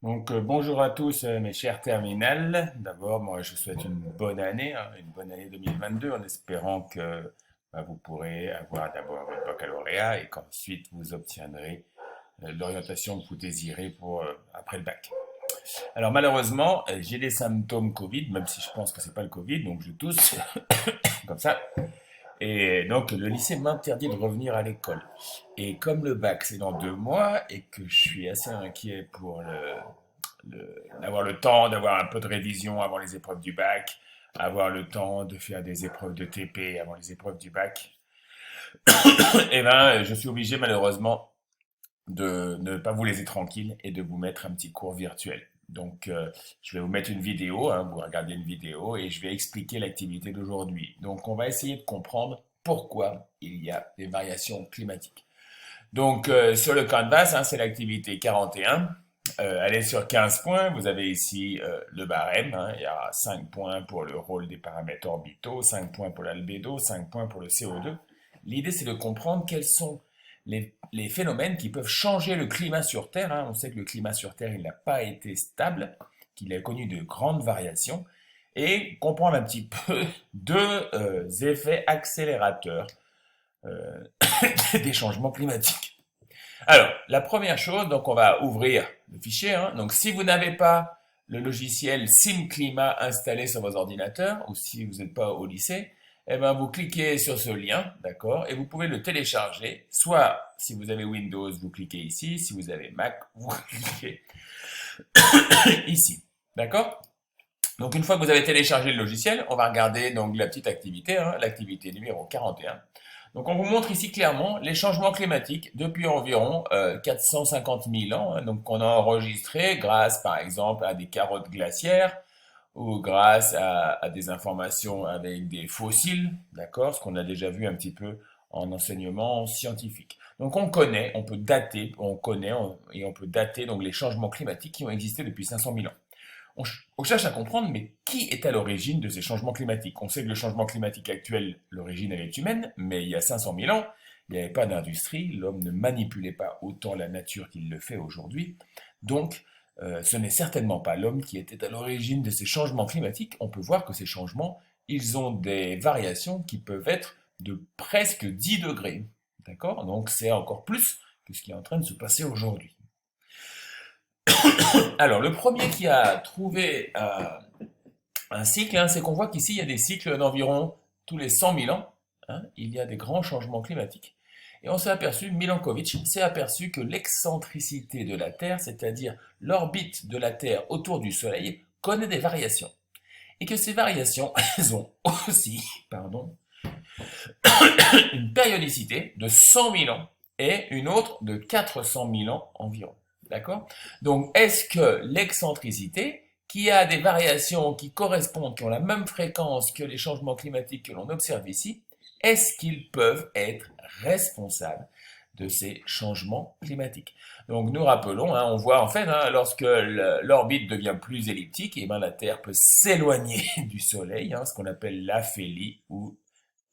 Bonjour à tous mes chers terminales. D'abord, moi je vous souhaite une bonne année, une bonne année 2022 en espérant que vous pourrez avoir d'abord votre baccalauréat et qu'ensuite vous obtiendrez l'orientation que vous désirez pour après le bac. Alors malheureusement, j'ai des symptômes Covid, même si je pense que c'est pas le Covid, donc je tousse comme ça. Et donc le lycée m'interdit de revenir à l'école. Et comme le bac c'est dans 2 mois et que je suis assez inquiet pour d'avoir le temps d'avoir un peu de révision avant les épreuves du bac, avoir le temps de faire des épreuves de TP avant les épreuves du bac, et ben je suis obligé malheureusement de ne pas vous laisser tranquille et de vous mettre un petit cours virtuel. Donc, je vais vous mettre une vidéo, vous regardez une vidéo et je vais expliquer l'activité d'aujourd'hui. Donc, on va essayer de comprendre pourquoi il y a des variations climatiques. Donc, sur le canvas, c'est l'activité 41. Elle est sur 15 points. Vous avez ici le barème. Il y a 5 points pour le rôle des paramètres orbitaux, 5 points pour l'albédo, 5 points pour le CO2. L'idée, c'est de comprendre quels sont les phénomènes qui peuvent changer le climat sur Terre. On sait que le climat sur Terre, il n'a pas été stable, qu'il a connu de grandes variations, et comprendre un petit peu deux effets accélérateurs euh, des changements climatiques. Alors, la première chose, donc on va ouvrir le fichier. Donc, si vous n'avez pas le logiciel SimClima installé sur vos ordinateurs, ou si vous n'êtes pas au lycée, eh ben, vous cliquez sur ce lien, d'accord, et vous pouvez le télécharger. Soit, si vous avez Windows, vous cliquez ici. Si vous avez Mac, vous cliquez ici, d'accord. Donc, une fois que vous avez téléchargé le logiciel, on va regarder donc la petite activité, l'activité numéro 41. Donc on vous montre ici clairement les changements climatiques depuis environ 450 000 ans, donc qu'on a enregistré grâce par exemple à des carottes glaciaires ou grâce à des informations avec des fossiles, d'accord, ce qu'on a déjà vu un petit peu en enseignement scientifique. Donc on connaît, on peut dater, et on peut dater donc les changements climatiques qui ont existé depuis 500 000 ans. On cherche à comprendre, mais qui est à l'origine de ces changements climatiques? On sait que le changement climatique actuel, l'origine, elle est humaine, mais il y a 500 000 ans, il n'y avait pas d'industrie, l'homme ne manipulait pas autant la nature qu'il le fait aujourd'hui. Donc, ce n'est certainement pas l'homme qui était à l'origine de ces changements climatiques. On peut voir que ces changements, ils ont des variations qui peuvent être de presque 10 degrés. D'accord? Donc, c'est encore plus que ce qui est en train de se passer aujourd'hui. Alors, le premier qui a trouvé un cycle, c'est qu'on voit qu'ici, il y a des cycles d'environ tous les 100 000 ans. Il y a des grands changements climatiques. Et on s'est aperçu, Milankovitch s'est aperçu que l'excentricité de la Terre, c'est-à-dire l'orbite de la Terre autour du Soleil, connaît des variations. Et que ces variations, elles ont aussi, pardon, une périodicité de 100 000 ans et une autre de 400 000 ans environ. D'accord? Donc, est-ce que l'excentricité, qui a des variations qui correspondent, qui ont la même fréquence que les changements climatiques que l'on observe ici, est-ce qu'ils peuvent être responsables de ces changements climatiques? Donc, nous rappelons, on voit en fait, lorsque l'orbite devient plus elliptique, et ben, la Terre peut s'éloigner du Soleil, ce qu'on appelle l'aphélie ou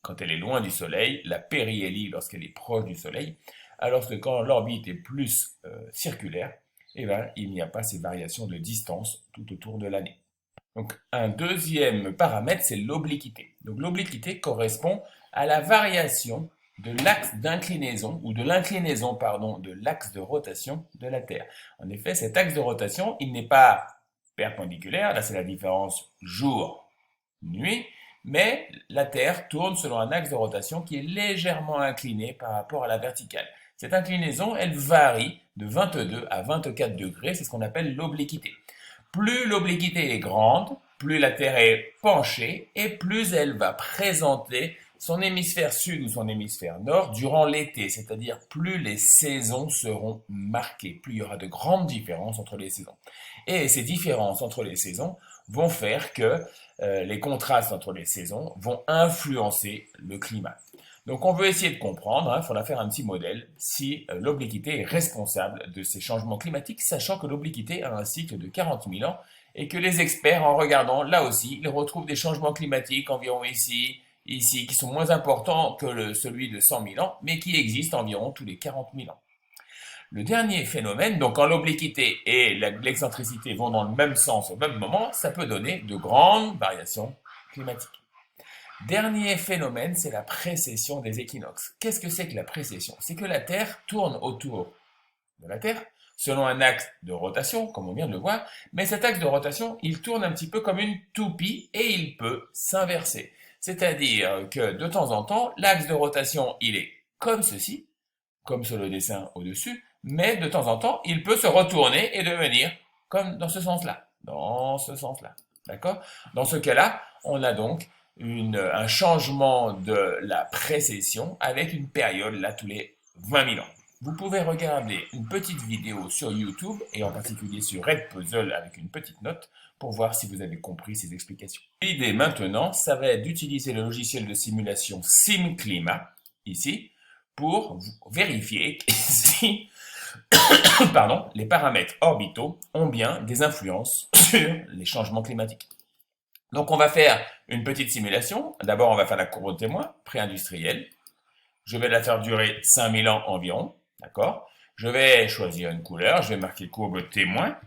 quand elle est loin du Soleil, la périhélie lorsqu'elle est proche du Soleil, alors que quand l'orbite est plus circulaire, eh ben, il n'y a pas ces variations de distance tout autour de l'année. Donc un deuxième paramètre, c'est l'obliquité. Donc l'obliquité correspond à la variation de l'axe d'inclinaison, ou de l'inclinaison, pardon, de l'axe de rotation de la Terre. En effet, cet axe de rotation, il n'est pas perpendiculaire, là c'est la différence jour-nuit, mais la Terre tourne selon un axe de rotation qui est légèrement incliné par rapport à la verticale. Cette inclinaison, elle varie de 22 à 24 degrés, c'est ce qu'on appelle l'obliquité. Plus l'obliquité est grande, plus la Terre est penchée et plus elle va présenter son hémisphère sud ou son hémisphère nord durant l'été, c'est-à-dire plus les saisons seront marquées, plus il y aura de grandes différences entre les saisons. Et ces différences entre les saisons vont faire que les contrastes entre les saisons vont influencer le climat. Donc on veut essayer de comprendre, il faudra faire un petit modèle, si l'obliquité est responsable de ces changements climatiques, sachant que l'obliquité a un cycle de 40 000 ans et que les experts, en regardant là aussi, ils retrouvent des changements climatiques environ ici, qui sont moins importants que celui de 100 000 ans, mais qui existent environ tous les 40 000 ans. Le dernier phénomène, donc quand l'obliquité et l'excentricité vont dans le même sens au même moment, ça peut donner de grandes variations climatiques. Dernier phénomène, c'est la précession des équinoxes. Qu'est-ce que c'est que la précession? C'est que la Terre tourne autour de la Terre selon un axe de rotation, comme on vient de le voir, mais cet axe de rotation, il tourne un petit peu comme une toupie et il peut s'inverser. C'est-à-dire que de temps en temps, l'axe de rotation, il est comme ceci, comme sur le dessin au-dessus, mais de temps en temps, il peut se retourner et devenir comme dans ce sens-là, d'accord? Dans ce cas-là, on a donc un changement de la précession avec une période là tous les 20 000 ans. Vous pouvez regarder une petite vidéo sur YouTube et en particulier sur Red Puzzle avec une petite note pour voir si vous avez compris ces explications. L'idée maintenant, ça va être d'utiliser le logiciel de simulation SimClima ici pour vérifier si pardon, les paramètres orbitaux ont bien des influences sur les changements climatiques. Donc on va faire une petite simulation. D'abord on va faire la courbe de témoin pré-industrielle. Je vais la faire durer 5000 ans environ. D'accord? Je vais choisir une couleur. Je vais marquer courbe témoin.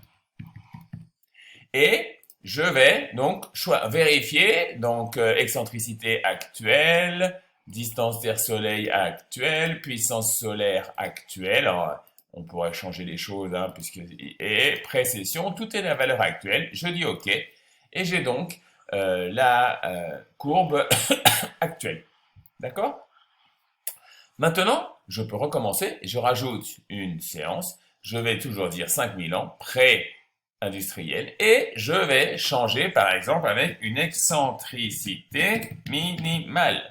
Et je vais donc vérifier donc excentricité actuelle, distance Terre-Soleil actuelle, puissance solaire actuelle. Alors, on pourrait changer les choses, hein, et précession, tout est la valeur actuelle. Je dis OK. Et j'ai donc la courbe actuelle. D'accord? Maintenant, je peux recommencer. Je rajoute une séance. Je vais toujours dire 5000 ans, pré-industriel. Et je vais changer, par exemple, avec une excentricité minimale.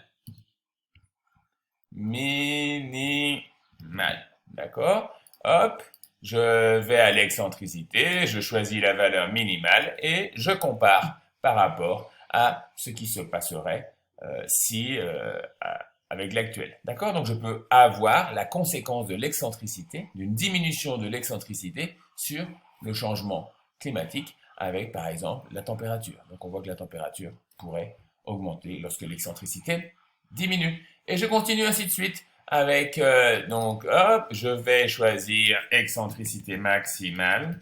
D'accord? Hop, je vais à l'excentricité, je choisis la valeur minimale et je compare par rapport à ce qui se passerait avec l'actuel. D'accord? Donc je peux avoir la conséquence de l'excentricité, d'une diminution de l'excentricité sur le changement climatique avec par exemple la température. Donc on voit que la température pourrait augmenter lorsque l'excentricité diminue. Et je continue ainsi de suite avec, donc, hop, je vais choisir excentricité maximale.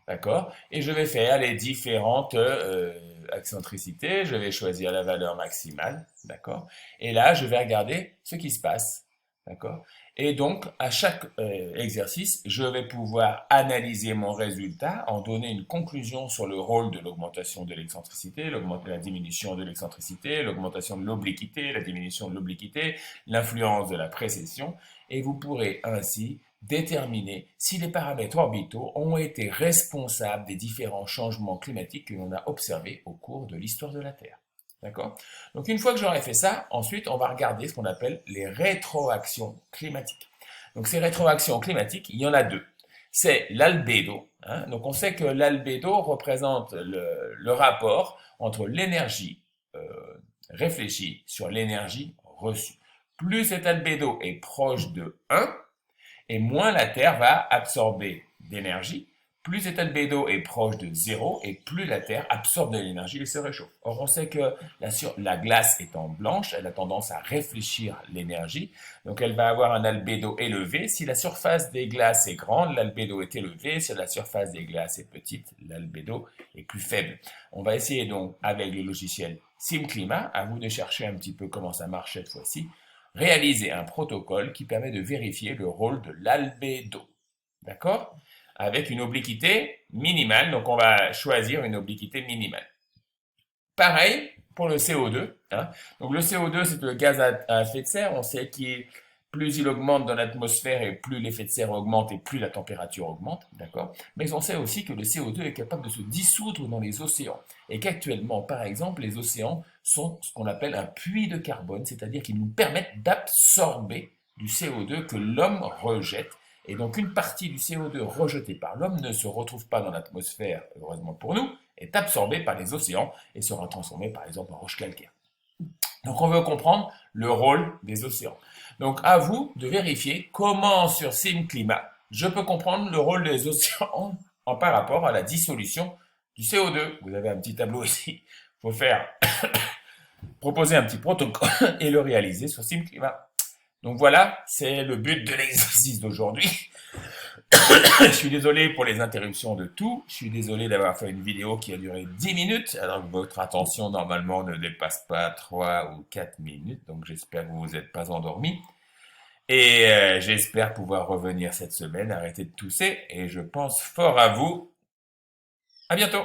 D'accord? Et je vais faire les différentes excentricités. Je vais choisir la valeur maximale. D'accord? Et là, je vais regarder ce qui se passe. D'accord? Et donc, à chaque exercice, je vais pouvoir analyser mon résultat, en donner une conclusion sur le rôle de l'augmentation de l'excentricité, la diminution de l'excentricité, l'augmentation de l'obliquité, la diminution de l'obliquité, l'influence de la précession, et vous pourrez ainsi déterminer si les paramètres orbitaux ont été responsables des différents changements climatiques que l'on a observés au cours de l'histoire de la Terre. D'accord? Donc une fois que j'aurai fait ça, ensuite on va regarder ce qu'on appelle les rétroactions climatiques. Donc ces rétroactions climatiques, il y en a deux. C'est l'albédo. Hein? Donc on sait que l'albédo représente le rapport entre l'énergie réfléchie sur l'énergie reçue. Plus cet albédo est proche de 1, et moins la Terre va absorber d'énergie, plus cet albédo est proche de 0 et plus la Terre absorbe de l'énergie et se réchauffe. Or, on sait que la glace étant blanche, elle a tendance à réfléchir l'énergie, donc elle va avoir un albédo élevé. Si la surface des glaces est grande, l'albédo est élevé. Si la surface des glaces est petite, l'albédo est plus faible. On va essayer donc, avec le logiciel SimClima, à vous de chercher un petit peu comment ça marche cette fois-ci, réaliser un protocole qui permet de vérifier le rôle de l'albédo. D'accord? Avec une obliquité minimale, donc on va choisir une obliquité minimale. Pareil pour le CO2. Hein. Donc le CO2, c'est le gaz à effet de serre. On sait qu'il plus il augmente dans l'atmosphère et plus l'effet de serre augmente et plus la température augmente, d'accord? Mais on sait aussi que le CO2 est capable de se dissoudre dans les océans et qu'actuellement, par exemple, les océans sont ce qu'on appelle un puits de carbone, c'est-à-dire qu'ils nous permettent d'absorber du CO2 que l'homme rejette. Et donc une partie du CO2 rejeté par l'homme ne se retrouve pas dans l'atmosphère, heureusement pour nous, est absorbée par les océans et sera transformée par exemple en roche calcaire. Donc on veut comprendre le rôle des océans. Donc à vous de vérifier comment sur SimClima, je peux comprendre le rôle des océans par rapport à la dissolution du CO2. Vous avez un petit tableau ici. Il faut faire proposer un petit protocole et le réaliser sur SimClima. Donc voilà, c'est le but de l'exercice d'aujourd'hui. Je suis désolé pour les interruptions de tout. Je suis désolé d'avoir fait une vidéo qui a duré 10 minutes, alors que votre attention normalement ne dépasse pas 3 ou 4 minutes. Donc j'espère que vous vous êtes pas endormi. Et j'espère pouvoir revenir cette semaine, arrêter de tousser. Et je pense fort à vous. À bientôt!